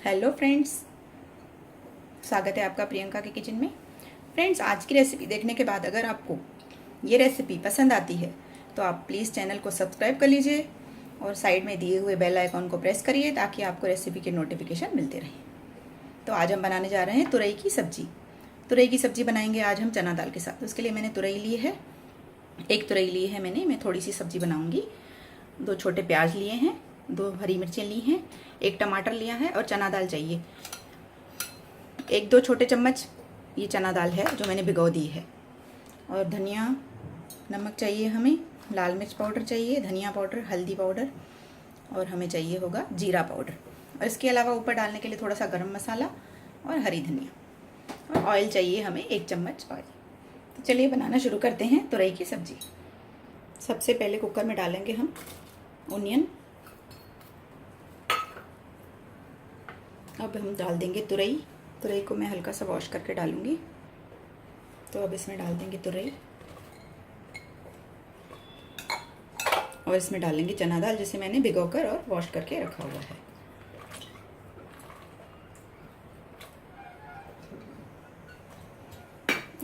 Hello friends, स्वागत है आपका प्रियंका के किचन में। फ्रेंड्स, आज की रेसिपी देखने के बाद अगर आपको ये रेसिपी पसंद आती है तो आप प्लीज़ चैनल को सब्सक्राइब कर लीजिए और साइड में दिए हुए बेल आइकॉन को प्रेस करिए ताकि आपको रेसिपी के नोटिफिकेशन मिलते रहें। तो आज हम बनाने जा रहे हैं तुरई की सब्जी। तुरई की सब्जी बनाएंगे आज हम चना दाल के साथ। उसके लिए मैंने तुरई ली है, एक तुरई ली है मैं थोड़ी सी सब्जी बनाऊँगी। 2 छोटे प्याज लिए हैं, 2 हरी मिर्चें ली हैं, 1 टमाटर लिया है और चना दाल चाहिए 1-2 छोटे चम्मच। ये चना दाल है जो मैंने भिगो दी है। और धनिया, नमक चाहिए हमें, लाल मिर्च पाउडर चाहिए, धनिया पाउडर, हल्दी पाउडर और हमें चाहिए होगा जीरा पाउडर। और इसके अलावा ऊपर डालने के लिए थोड़ा सा गरम मसाला और हरी धनिया। और ऑयल चाहिए हमें 1 चम्मच ऑयल। तो चलिए बनाना शुरू करते हैं तुरई की सब्जी। सबसे पहले कुकर में डालेंगे हम ओनियन। अब हम डाल देंगे तुरई। तुरई को मैं हल्का सा वॉश करके डालूंगी। तो अब इसमें डाल देंगे तुरई और इसमें डालेंगे चना दाल जिसे मैंने भिगोकर और वॉश करके रखा हुआ है।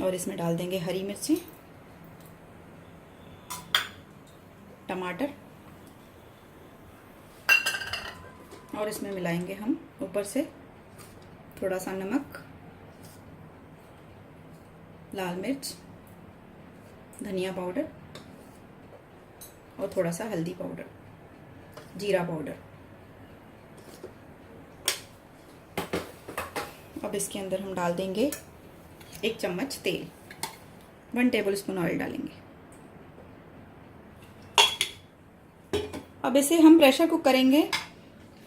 और इसमें डाल देंगे हरी मिर्ची, टमाटर और इसमें मिलाएंगे हम ऊपर से थोड़ा सा नमक, लाल मिर्च, धनिया पाउडर और थोड़ा सा हल्दी पाउडर, जीरा पाउडर। अब इसके अंदर हम डाल देंगे 1 चम्मच तेल, 1 टेबलस्पून ऑयल डालेंगे। अब इसे हम प्रेशर कुक करेंगे,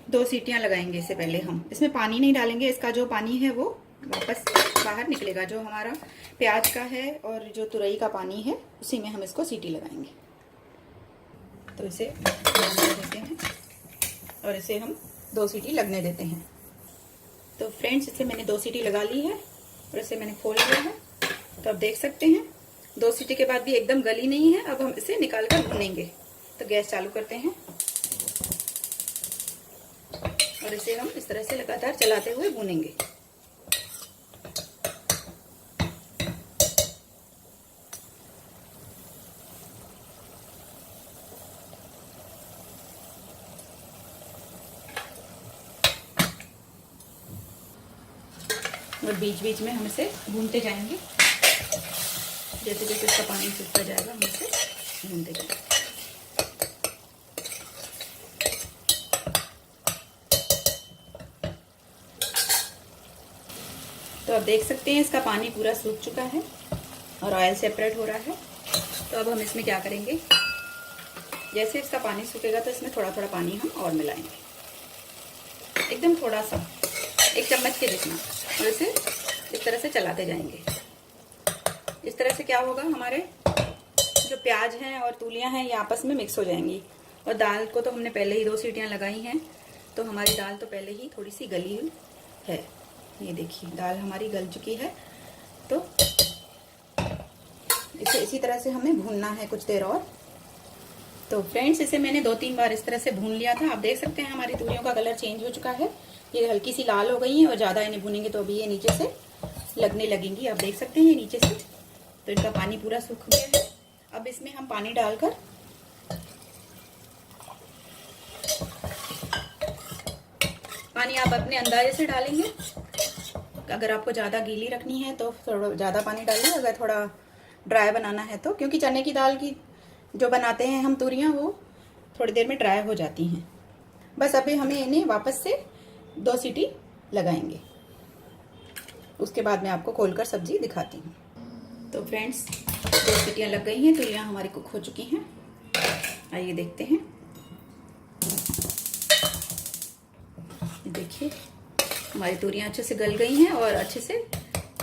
2 सीटियां लगाएंगे। इससे पहले हम इसमें पानी नहीं डालेंगे। इसका जो पानी है वो वापस बाहर निकलेगा, जो हमारा प्याज का है और जो तुरई का पानी है उसी में हम इसको सीटी लगाएंगे। तो इसे लगने देते हैं और इसे हम 2 सीटी लगने देते हैं। तो फ्रेंड्स, इसे मैंने 2 सीटी लगा ली है और इसे मैंने खोल लिया है। तो अब देख सकते हैं 2 सीटी के बाद भी एकदम गली नहीं है। अब हम इसे निकाल कर भूनेंगे। तो गैस चालू करते हैं और इसे हम इस तरह से लगातार चलाते हुए भूनेंगे। और बीच बीच में हम इसे भूनते जाएंगे। जैसे जैसे इसका पानी सूखता जाएगा हम इसे भूनते जाएंगे। तो अब देख सकते हैं इसका पानी पूरा सूख चुका है और ऑयल सेपरेट हो रहा है। तो अब हम इसमें क्या करेंगे, जैसे इसका पानी सूखेगा तो इसमें थोड़ा थोड़ा पानी हम और मिलाएंगे, एकदम थोड़ा सा, 1 चम्मच के जितना। और इसे इस तरह से चलाते जाएंगे। इस तरह से क्या होगा, हमारे जो प्याज हैं और तूलियां हैं ये आपस में मिक्स हो जाएंगी। और दाल को तो हमने पहले ही 2 सीटियां लगाई हैं, तो हमारी दाल तो पहले ही थोड़ी सी गली हुई है। ये देखिए दाल हमारी गल चुकी है। तो इसे इसी तरह से हमें भूनना है कुछ देर और। तो फ्रेंड्स, इसे मैंने 2-3 बार इस तरह से भून लिया था। आप देख सकते हैं हमारी तुरियों का कलर चेंज हो चुका है। ये हल्की सी लाल हो गई है और ज़्यादा इन्हें भूनेंगे तो अभी ये नीचे से लगने लगेंगी। आप देख सकते हैं ये नीचे से, तो इनका पानी पूरा सूख गया है। अब इसमें हम पानी डालकर पानी आप अपने अंदाजे से डालेंगे। अगर आपको ज़्यादा गीली रखनी है तो थोड़ा ज़्यादा पानी डालिए, अगर थोड़ा ड्राई बनाना है तो, क्योंकि चने की दाल की जो बनाते हैं हम तुरियां वो थोड़ी देर में ड्राई हो जाती हैं। बस अभी हमें इन्हें वापस से 2 सीटी लगाएंगे। उसके बाद मैं आपको खोलकर सब्जी दिखाती हूँ। तो फ्रेंड्स, 2 सीटियाँ लग गई हैं, तुरियां हमारी कुक हो चुकी हैं। आइए देखते हैं। देखिए हमारी तुरियां अच्छे से गल गई हैं और अच्छे से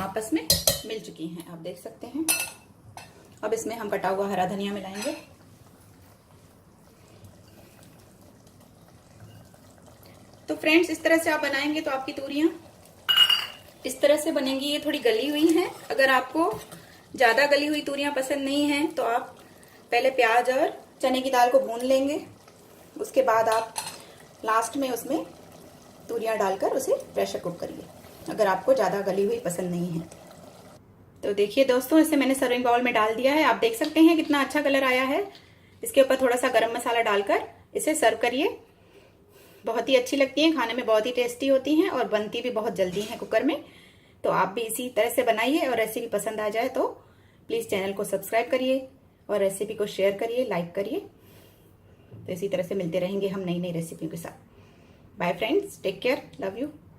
आपस में मिल चुकी हैं, आप देख सकते हैं। अब इसमें हम कटा हुआ हरा धनिया मिलाएंगे। तो फ्रेंड्स, इस तरह से आप बनाएंगे तो आपकी तुरियां इस तरह से बनेंगी। ये थोड़ी गली हुई हैं। अगर आपको ज्यादा गली हुई तुरियां पसंद नहीं हैं तो आप पहले प्याज और चने की दाल को भून लेंगे। उसके बाद आप लास्ट में उसमें तूरियाँ डालकर उसे प्रेशर कुक करिए, अगर आपको ज़्यादा गली हुई पसंद नहीं है। तो देखिए दोस्तों, इसे मैंने सर्विंग बाउल में डाल दिया है। आप देख सकते हैं कितना अच्छा कलर आया है। इसके ऊपर थोड़ा सा गरम मसाला डालकर इसे सर्व करिए। बहुत ही अच्छी लगती हैं, खाने में बहुत ही टेस्टी होती हैं और बनती भी बहुत जल्दी हैं कुकर में। तो आप भी इसी तरह से बनाइए और रेसिपी पसंद आ जाए तो प्लीज़ चैनल को सब्सक्राइब करिए और रेसिपी को शेयर करिए, लाइक करिए। तो इसी तरह से मिलते रहेंगे हम नई नई रेसिपियों के साथ। Bye friends, take care, love you.